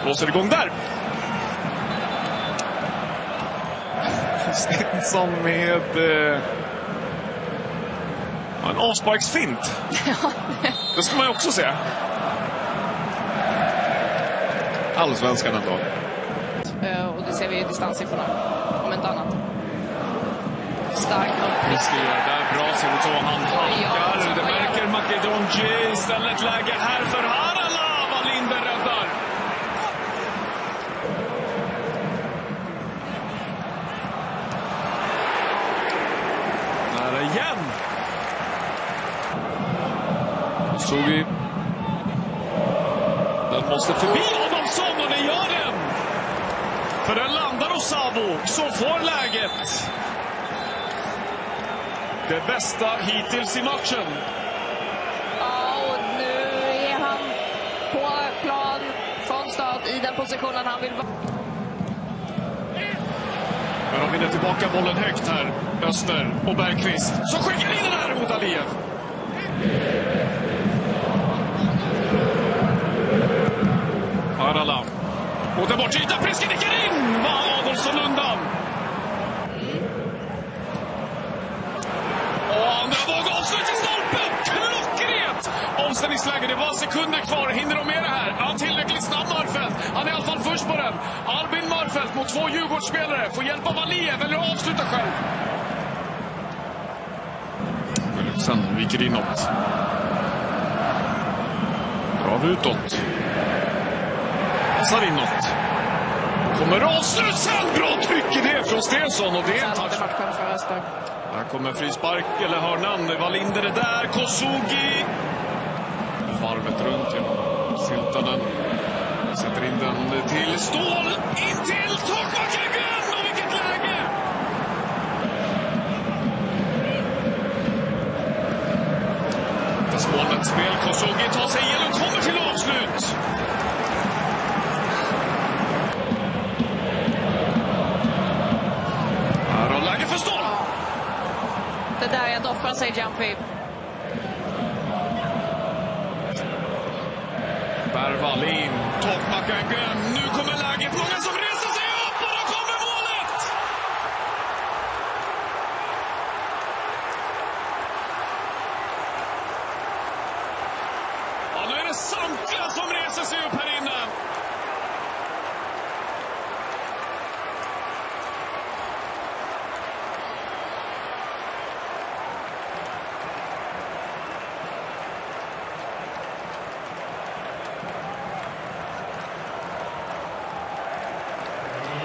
blåser igång där. Stensson med en avsparksfint. Det ska man ju också se. Allsvenskan ändå. Och det ser vi i distanssiffrorna, om inte annat. Starkt och där bra ser det så. Han halkar. Det märker Makedonji. Istället läge här för Harala. Wallinder räddar. Där igen. Såg vi. Den måste förbi Adamsson och det gör den. För den landar hos Sabo som får läget. Det bästa hittills i matchen. Ja, och nu är han på plan från start i den positionen han vill vara. Men de vinner tillbaka bollen högt här. Öster och Bergqvist. Så skickar in den här mot Aliyev. Harala. Mot en bortyta. Prisken nickar in. Var Adolfsson undan. Och andra våg avslut i stolpen. Klockrent. Omställningsläge. Det var sekunder kvar. Hinner de med det här? Han tillräckligt snabb Marfelt. Han är i alla fall först på den. Albin Marfelt mot 2 Djurgårdsspelare. Får hjälp av Aliyev eller avsluta själv. Sen viker inåt. Drar utåt. Passar inåt. Kommer avslut sen. Bra tryck i det från Stensson. Och det är en touch. Här kommer frispark eller hörnan. Wallinder är där. Kosugi. Varvet runt. Ja. Siltanen. Sätter in den till Stål. In till Torkbacken. Och vilket läge. Det smålet spel. Kosugi tar sig igenom. Kommer till avslut. Det där är doffar, säger Jumpy. Berwallin, Torkbacken. Nu kommer läget. Många som reser sig upp och då kommer målet. Ja, nu är det samtliga som reser sig upp här inne.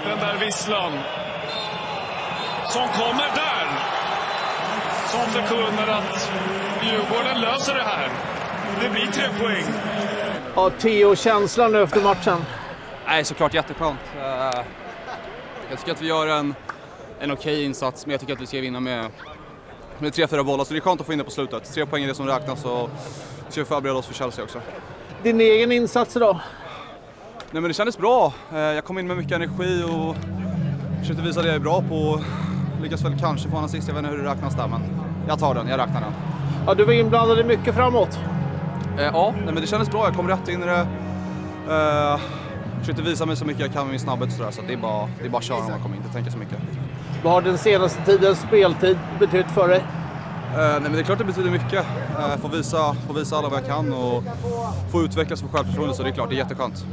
Den där visslan som kommer där som förkunnar att Djurgården löser det här. Det blir 3 poäng. Ja, Theo, känslan nu efter matchen? Nej, såklart jätteskönt. Jag tycker att vi gör en okej insats, men jag tycker att vi ska vinna med 3-4 bollar. Så det är skönt att få in det på slutet. 3 poäng är det som räknas och ska vi förbereda oss för Chelsea också. Din egen insats idag? Nej, men det kändes bra. Jag kom in med mycket energi och försökte visa det jag är bra på. Lyckas väl kanske få en assist, jag vet inte hur det räknas där, men jag tar den, jag räknar den. Ja, du var inblandad i mycket framåt. Ja, men det kändes bra, jag kom rätt in i det. Försökte visa mig så mycket jag kan med min snabbhet och sådär, så det är bara att köra om man kommer, inte tänka så mycket. Vad har den senaste tidens speltid betytt för dig? Nej, men det är klart det betyder mycket. Få visa alla vad jag kan och få utvecklas för självförtroende, så det är klart, det är jätteskönt.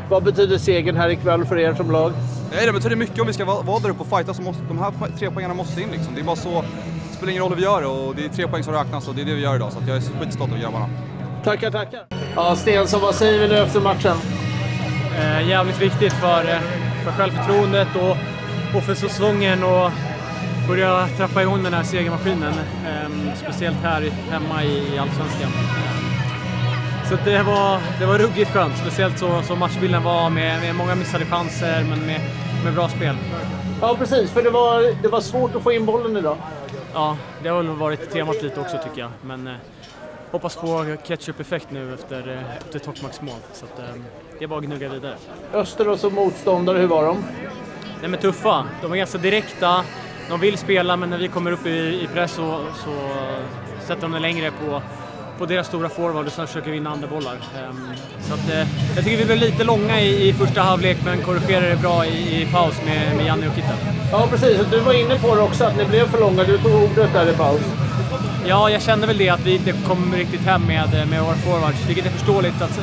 Vad betyder segern här ikväll för er som lag? Nej, det betyder mycket. Om vi ska vara där uppe och fighta så måste de här 3 poängarna måste in liksom. Det är bara så, det spelar ingen roll hur vi gör det, och det är 3 poäng som räknas och det är det vi gör idag, så att jag är skitstolt över grabbarna. Tackar. Ja, Stensson, vad säger vi nu efter matchen? Jävligt viktigt för självförtroendet och för säsongen, och börja trappa igång den här segermaskinen. Speciellt här hemma i Allsvenskan. Så det var ruggigt skönt, speciellt så matchbilden var med många missade chanser, men med bra spel. Ja, precis, för det var svårt att få in bollen idag. Ja, det har väl varit temat lite också tycker jag, men hoppas på ketchup-effekt nu efter Tockmarks mål, så att, det är bara att gnugga vidare. Östers som motståndare, hur var de? Nej, men tuffa, de är ganska direkta, de vill spela, men när vi kommer upp i press så sätter de det längre på deras stora forward och sen försöker vinna andra bollar. Så att, jag tycker vi blev lite långa i första halvlek, men korrigerade det bra i paus med Janne och Kitta. Ja, precis. Du var inne på det också, att ni blev för långa. Du tog ordet där i paus. Ja, jag kände väl det, att vi inte kom riktigt hem med våra forwards, vilket är förståeligt för att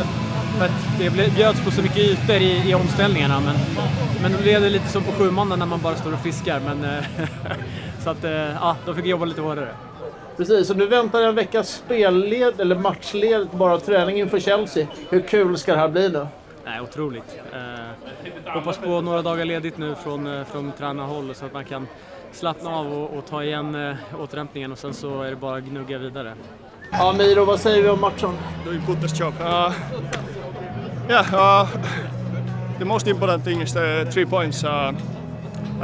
det bjöds på så mycket ytor i omställningarna, men då blev det lite som på sjumannen när man bara står och fiskar, men så att ja, då fick jag jobba lite hårdare. Precis, och nu väntar en veckas spelled eller matchled, bara träning inför Chelsea. Hur kul ska det här bli nu? Nej, otroligt. Hoppas på några dagar ledigt nu från tränarhåll så att man kan slappna av och ta igen återhämtningen, och sen så är det bara att gnugga vidare. Ja, Miro, vad säger vi om matchen? Doing Putter's job. The most important thing is the 3 points. I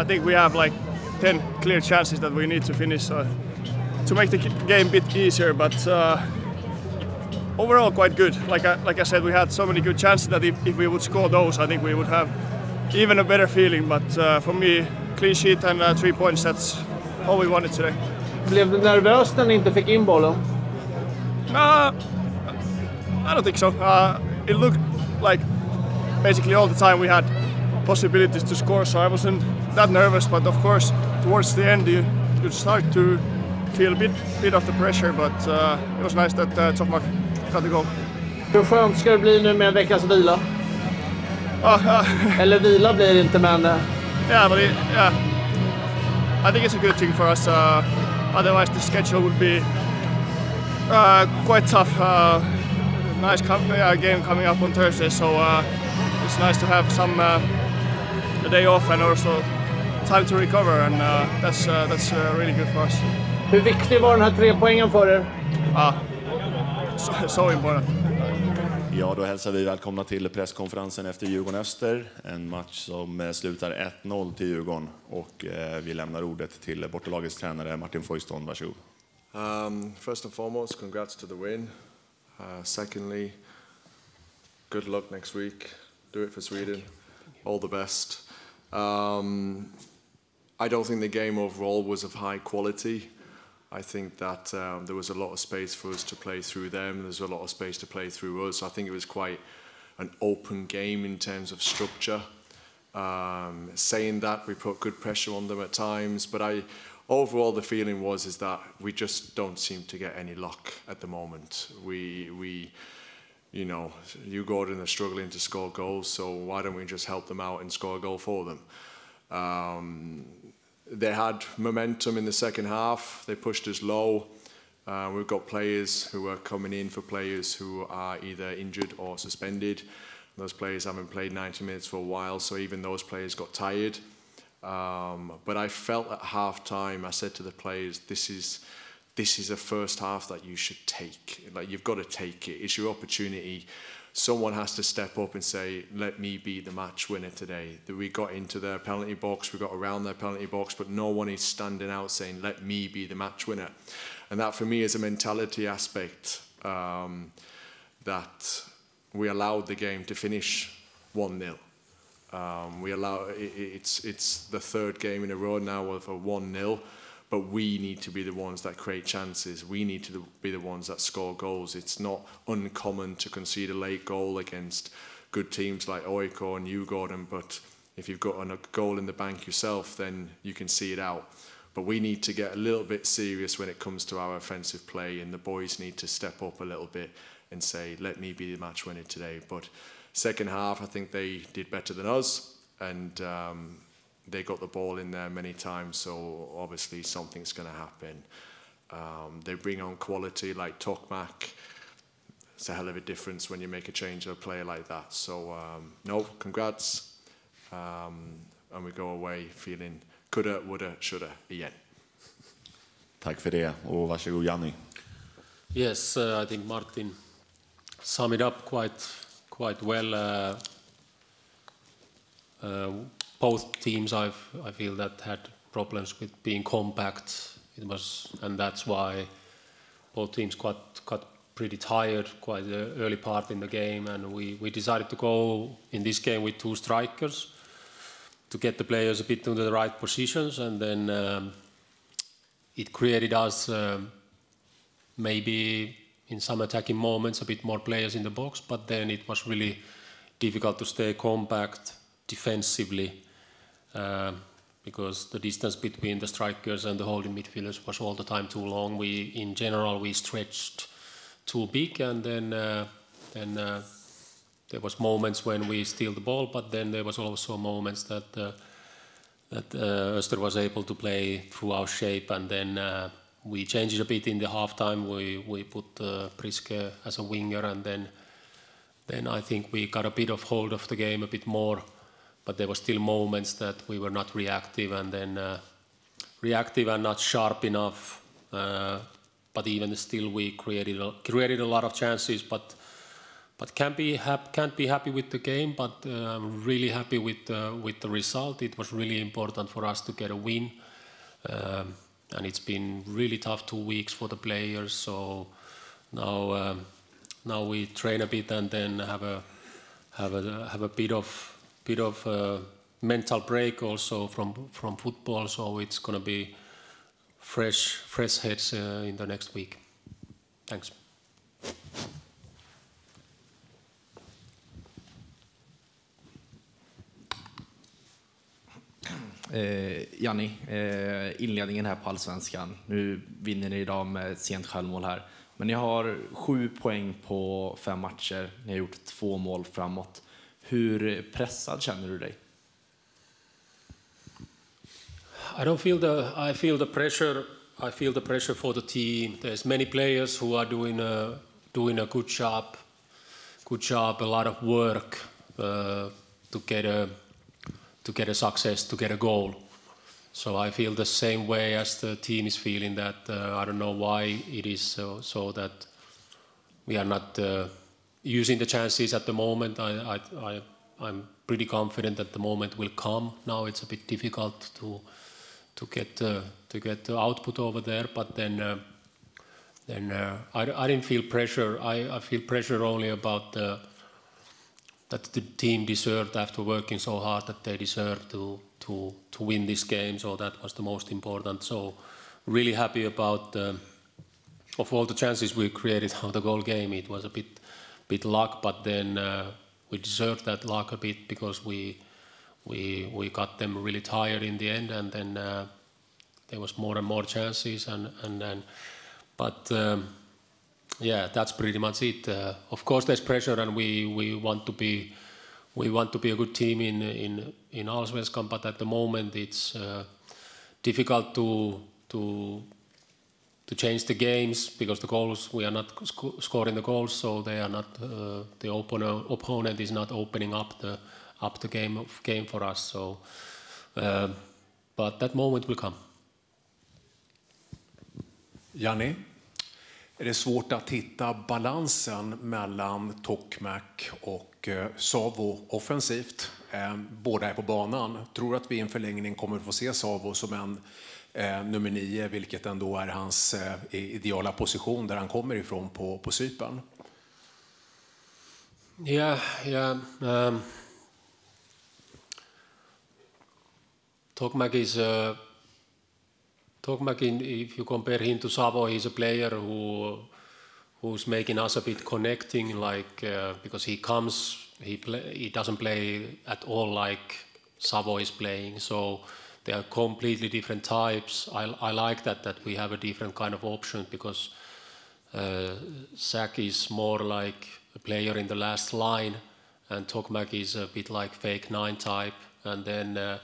think we have like 10 clear chances that we need to finish to make the game a bit easier, but overall quite good. Like I said, we had so many good chances that if we would score those, I think we would have even a better feeling. But for me, clean sheet and 3 points, that's all we wanted today. Blev du nervös när ni inte fick in bollen? I don't think so. It looked like basically all the time we had possibilities to score, so I wasn't that nervous. But of course, towards the end, you start to feel a bit of the pressure. But it was nice that Tokmak got the goal. Hur skönt ska det bli nu med en veckas vila? Eller vila blir det inte, men... Yeah, but I think it's a good thing for us. Otherwise, the schedule would be quite tough. Nice game coming up on Thursday, so it's nice to have a day off and also time to recover, and that's really good for us. Hur viktig var den här 3 poängen för er? So important. Ja, då hälsar vi välkomna till presskonferensen efter Djurgården-Öster. En match som slutar 1-0 till Djurgården, och vi lämnar ordet till bortalagets tränare Martin Foyston. Varsågod. First and foremost, congrats to the win. Secondly, good luck next week. Do it for Sweden. All the best. I don't think the game overall was of high quality. I think that there was a lot of space for us to play through them. There's a lot of space to play through us. I think it was quite an open game in terms of structure. Saying that, we put good pressure on them at times, but overall the feeling is that we just don't seem to get any luck at the moment. We Djurgården are struggling to score goals, so why don't we just help them out and score a goal for them? They had momentum in the second half. They pushed us low. We've got players who are coming in for players who are either injured or suspended. Those players haven't played 90 minutes for a while, so even those players got tired. But I felt at half-time, I said to the players, this is a first half that you should take. Like, you've got to take it. It's your opportunity. Someone has to step up and say, let me be the match winner today. We got into their penalty box, we got around their penalty box, but no one is standing out saying, let me be the match winner. And that for me is a mentality aspect, that we allowed the game to finish 1-0. It's the third game in a row now of a 1-0, but we need to be the ones that create chances. We need to be the ones that score goals. It's not uncommon to concede a late goal against good teams like AIK and Djurgården, but if you've got a goal in the bank yourself, then you can see it out. But we need to get a little bit serious when it comes to our offensive play, and the boys need to step up a little bit and say, let me be the match winner today. But second half, I think they did better than us, and they got the ball in there many times, so obviously something's going to happen. They bring on quality like Tokmak. It's a hell of a difference when you make a change of a player like that. So, no, congrats. And we go away feeling coulda, woulda, shoulda igen. Tack för det, och varsågod Janni. Yes, I think Martin summed it up quite well. Both teams, I feel that had problems with being compact. And that's why both teams got pretty tired quite the early part in the game, and we decided to go in this game with 2 strikers to get the players a bit into the right positions, and then it created us maybe in some attacking moments, a bit more players in the box, but then it was really difficult to stay compact defensively because the distance between the strikers and the holding midfielders was all the time too long. In general, we stretched too big, and then there was moments when we steal the ball, but then there was also moments that Östers was able to play through our shape, and then we changed it a bit in the halftime. We put Priske as a winger, and then I think we got a bit of hold of the game a bit more, but there were still moments that we were not reactive, and then reactive and not sharp enough. But even still, we created a lot of chances, but can't be happy with the game. But I'm really happy with the result. It was really important for us to get a win, and it's been really tough 2 weeks for the players. So now we train a bit and then have a bit of mental break also from football. So it's going to be fresh heads in the next week. Thanks. Janni, inledningen här på Allsvenskan. Nu vinner ni idag med ett sent självmål här. Men ni har 7 poäng på 5 matcher. Ni har gjort 2 mål framåt. Hur pressad känner du dig? I feel the pressure. I feel the pressure for the team. There's many players who are doing a good job, a lot of work to get a success, to get a goal. So I feel the same way as the team is feeling that. I don't know why it is so that we are not using the chances at the moment. I'm pretty confident that the moment will come. Now it's a bit difficult to get the output over there, but then I didn't feel pressure. I feel pressure only about that the team deserved, after working so hard, that they deserved to win this game. So that was the most important. So really happy about of all the chances we created out of the goal game. It was a bit luck, but then we deserved that luck a bit because we got them really tired in the end, and then there was more and more chances, but yeah, that's pretty much it. Of course, there's pressure, and we want to be a good team in Allsvenskan, but at the moment it's difficult to change the games because the goals, we are not scoring the goals, so they are not the opponent is not opening up the game for us. So, but that moment will come. Janni, är det svårt att hitta balansen mellan Tokmak och Savo offensivt? Båda är på banan. Tror att vi i en förlängning kommer att få se Savo som en nummer 9, vilket ändå är hans ideala position där han kommer ifrån på Cypern? Yeah. Tokmak is if you compare him to Savo, he's a player who's making us a bit connecting, like because he doesn't play at all like Savo is playing, so they are completely different types. I like that we have a different kind of option, because Zach is more like a player in the last line, and Tokmak is a bit like fake 9 type, and then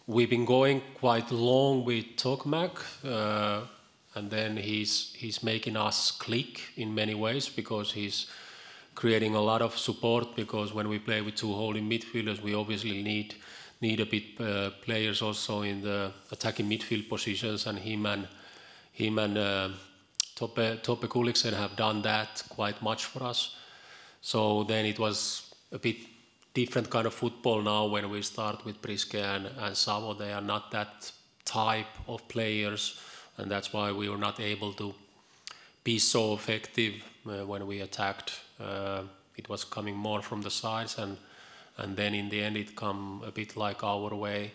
we've been going quite long with Tokmak, and then he's making us click in many ways, because he's creating a lot of support, because when we play with 2 holding midfielders, we obviously need a bit players also in the attacking midfield positions, and him and Toppe Kuliksen have done that quite much for us. So then it was a bit different kind of football now when we start with Priske and Savo. They are not that type of players, and that's why we were not able to be so effective when we attacked. It was coming more from the sides, and then in the end it come a bit like our way.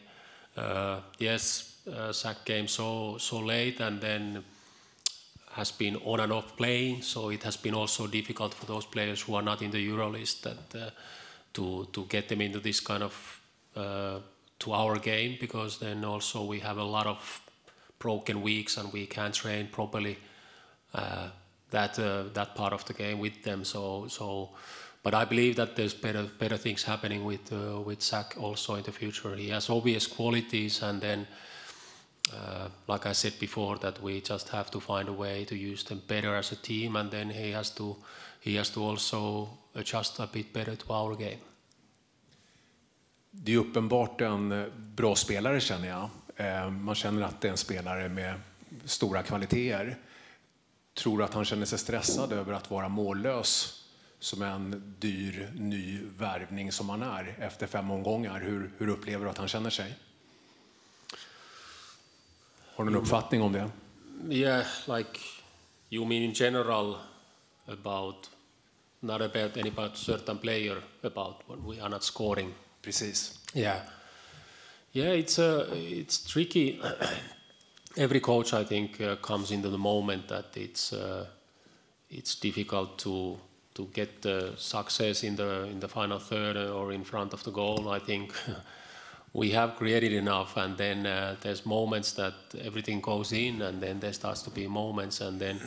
Yes, Zach came so late, and then has been on and off playing, so it has been also difficult for those players who are not in the Eurolist that to get them into this kind of to our game, because then also we have a lot of broken weeks and we can't train properly that part of the game with them. But I believe that there's better things happening with Zach also in the future. He has obvious qualities, and then like I said before, that we just have to find a way to use them better as a team, and then he has to also adjust a bit better to our game. Det är uppenbart en bra spelare, känner jag. Man känner att det är en spelare med stora kvaliteter. Tror du att han känner sig stressad över att vara mållös som en dyr ny värvning som han är efter 5 omgångar? Hur upplever du att han känner sig? Har du en uppfattning om det? Yeah, like you mean in general about not about any about certain player about when we are not scoring. Precis. Yeah, it's tricky. Every coach, I think, comes into the moment that it's difficult to get the success in the final third or in front of the goal. I think we have created enough, and then there's moments that everything goes in, and then there starts to be moments, and then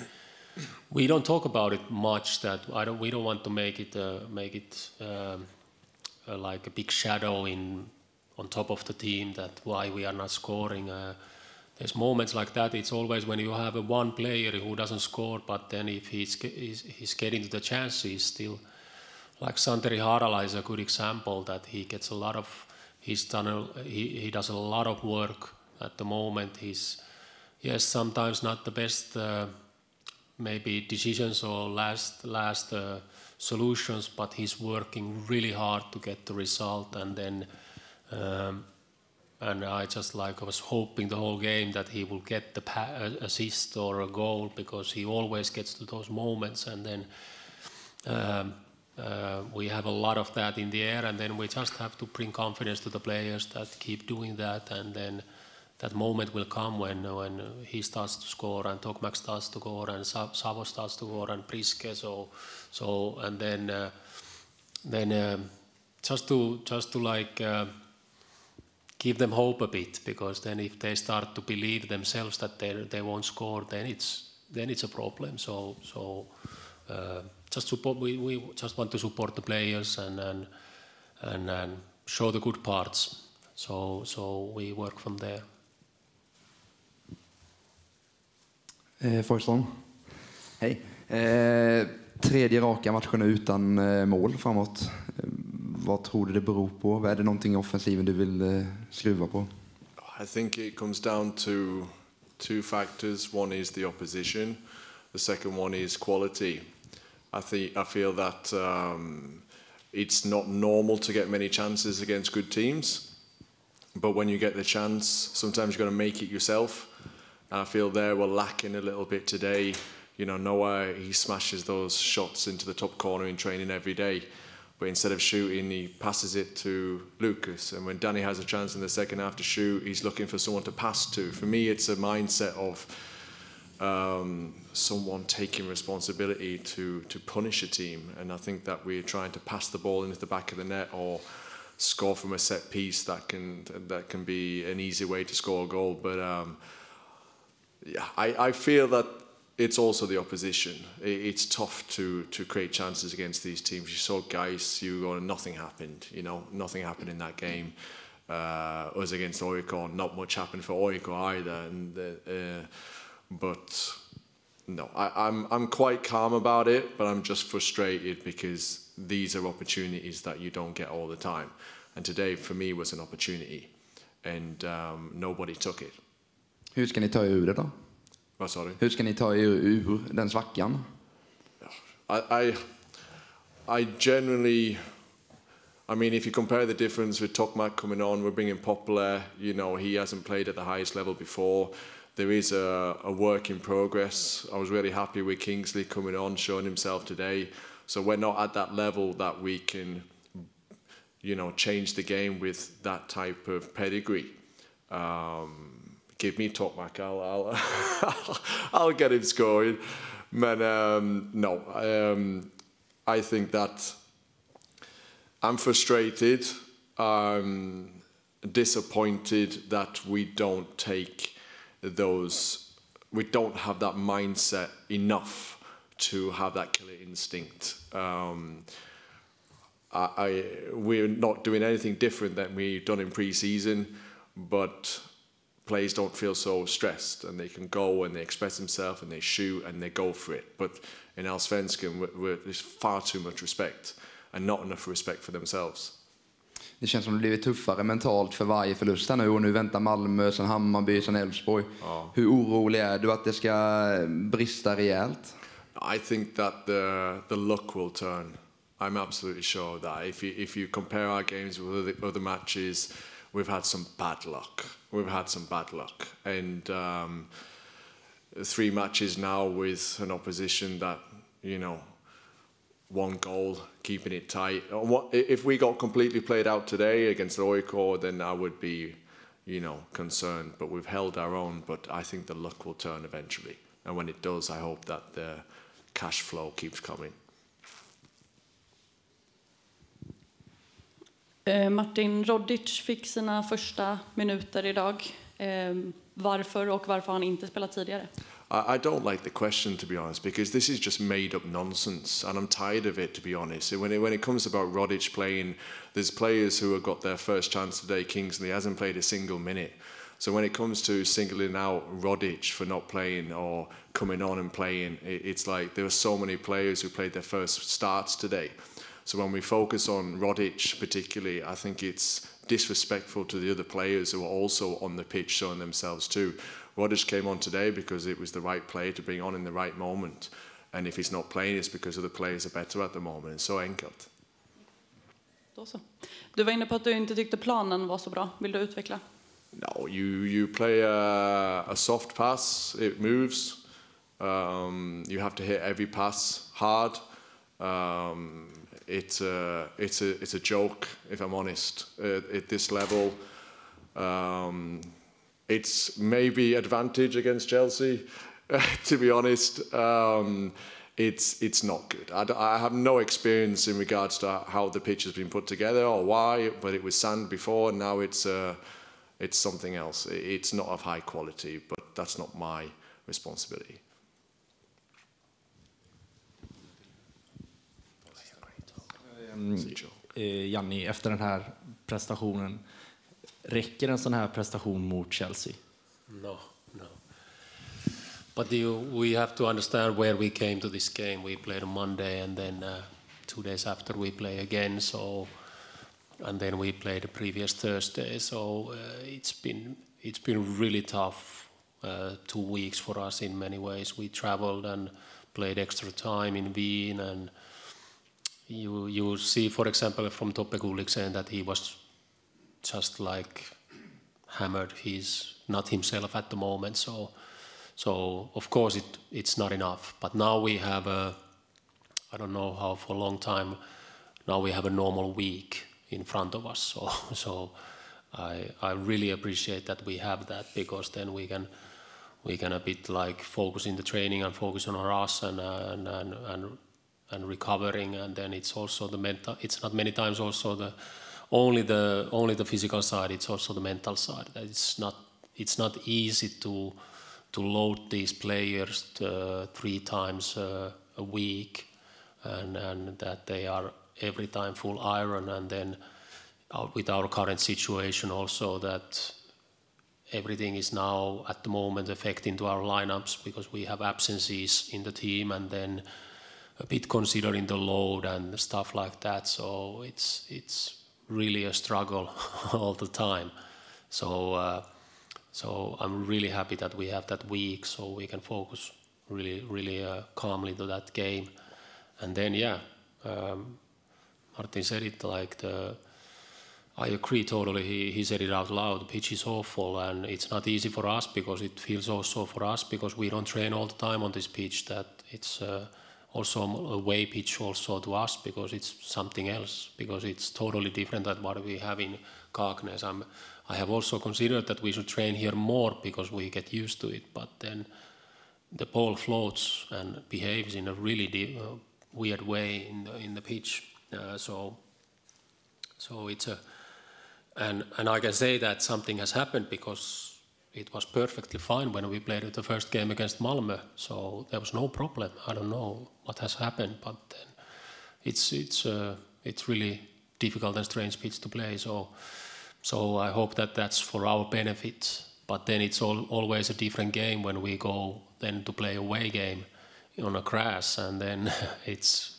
we don't talk about it much. That we don't want to make it like a big shadow on top of the team, that why we are not scoring. There's moments like that. It's always when you have one player who doesn't score, but then if he's getting to the chances still, like Santeri Harala is a good example, that he gets a lot of, he does a lot of work at the moment. He's, yes, sometimes not the best maybe decisions or last solutions, but he's working really hard to get the result, and then and I was hoping the whole game that he will get the assist or a goal, because he always gets to those moments, and then we have a lot of that in the air, and then we just have to bring confidence to the players that keep doing that, and then that moment will come when he starts to score, and Tokmak starts to score, and Savo starts to score, and Priske, so and then just to like give them hope a bit, because then if they start to believe themselves that they won't score, then it's a problem. So just support. We just want to support the players and show the good parts. So we work from there. Forsson. Hej. Tredje raka matchen utan mål framåt. Vad tror du det beror på? Är det någonting i offensiven du vill skruva på? I think it comes down to 2 factors. One is the opposition. The second one is quality. I feel that it's not normal to get many chances against good teams, but when you get the chance, sometimes you've got to make it yourself. And I feel there we're lacking a little bit today. You know, Noah, he smashes those shots into the top corner in training every day. But instead of shooting, he passes it to Lucas. And when Danny has a chance in the second half to shoot, he's looking for someone to pass to. For me, it's a mindset of someone taking responsibility to punish a team. And I think that we're trying to pass the ball into the back of the net or score from a set piece that can be an easy way to score a goal. But yeah, I feel that it's also the opposition. It's tough to create chances against these teams. You saw Gais, nothing happened. You know, nothing happened in that game. Us against Oikon, not much happened for Oikon either. And but no, I'm quite calm about it. But I'm just frustrated because these are opportunities that you don't get all the time. And today, for me, was an opportunity, and nobody took it. Hur ska ni ta ur det då? Vad sa du? Hur ska ni ta ur den svackan? I generally, I mean, if you compare the difference with Tokmak coming on, we're bringing Poplar, you know, he hasn't played at the highest level before. There is a work in progress. I was really happy with Kingsley coming on, showing himself today. So we're not at that level that we can, you know, change the game with that type of pedigree. give me Tokmak. I'll get him scoring. But no, I think that I'm frustrated. I'm disappointed that we don't have that mindset enough to have that killer instinct. We're not doing anything different than we've done in pre-season, but players don't feel so stressed, and they can go and they express themselves and they shoot and they go for it. But in Allsvenskan, there's far too much respect and not enough respect for themselves. Det känns som det blivit tuffare mentalt för varje förlust här nu, och nu väntar Malmö, sen Hammarby, sen Elfsborg. Ja. Hur orolig är du att det ska brista rejält? I think that the luck will turn. I'm absolutely sure of that. If you compare our games with other matches, we've had some bad luck. And 3 matches now with an opposition that, you know, 1 goal, keeping it tight. If we got completely played out today against Oikor, then I would be, you know, concerned. But we've held our own. But I think the luck will turn eventually. And when it does, I hope that the cash flow keeps coming. Martin Rodic fick sina första minuter idag. Varför har han inte spelat tidigare? I don't like the question, to be honest, because this is just made up nonsense, and I'm tired of it, to be honest. When it comes about Rodic playing, there's players who have got their first chance today, Kingsley hasn't played a single minute. So when it comes to singling out Rodic for not playing or coming on and playing, it's like there are so many players who played their first starts today. So when we focus on Rodic particularly, I think it's disrespectful to the other players who are also on the pitch showing themselves too. Rodic came on today because it was the right player to bring on in the right moment. And if he's not playing, it's because other players are better at the moment. It's so enkelt. Då så. Du var inne på att du inte tyckte planen var så bra. Vill du utveckla? No, you play a soft pass, it moves. You have to hit every pass hard. It's a joke, if I'm honest, at this level. It's maybe advantage against Chelsea, to be honest. It's not good. I have no experience in regards to how the pitch has been put together or why, but it was sand before, and now it's something else. It's not of high quality, but that's not my responsibility. Janni, efter den här prestationen, räcker en sån här prestation mot Chelsea? No. But we have to understand where we came to this game. We played on Monday, and then 2 days after we play again. So, and then we played the previous Thursday. So it's been really tough 2 weeks for us in many ways. We traveled and played extra time in Wien, and you see, for example, from Toppe Gulliksen that he was just like hammered. He's not himself at the moment. So of course it's not enough. But now we have I don't know how for a long time, now we have a normal week in front of us. So I really appreciate that we have that, because then we can a bit like focus in the training and focus on us and recovering, and then it's also the mental. It's not many times also only the physical side. It's also the mental side. It's not easy to load these players 3 times a week, and that they are every time full iron, and then with our current situation also that everything is now at the moment affecting to our lineups, because we have absences in the team, and then a bit considering the load and stuff like that. So it's really a struggle all the time. So I'm really happy that we have that week, so we can focus really calmly to that game. And then Martin said it like I agree totally. He said it out loud. The pitch is awful, and it's not easy for us, because it feels also for us, because we don't train all the time on this pitch, that it's also away pitch also to us, because it's something else, because it's totally different than what we have in Kaknäs. I have also considered that we should train here more because we get used to it, but then the ball floats and behaves in a really weird way in the pitch. So it's and I can say that something has happened because it was perfectly fine when we played the first game against Malmö, so there was no problem. I don't know what has happened, but then it's really difficult and strange pitch to play. So I hope that that's for our benefit. But then it's always a different game when we go then to play away game on a grass, and then it's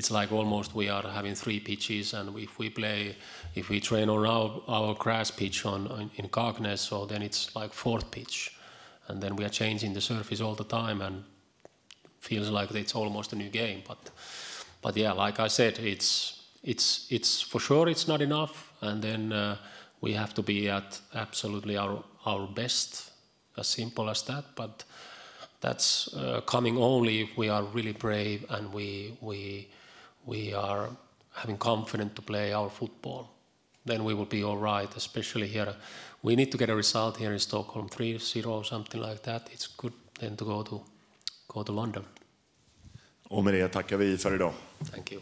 like almost we are having 3 pitches, and if we train on our grass pitch in Kaknäs, so then it's like 4th pitch, and then we are changing the surface all the time, and feels like it's almost a new game. But yeah, like I said, it's for sure it's not enough, and then we have to be at absolutely our best, as simple as that. But that's coming only if we are really brave and we are having confidence to play our football. Then we will be all right, especially here. We need to get a result here in Stockholm, 3-0, something like that. It's good then to go to London. Och med det tackar vi för idag. Thank you.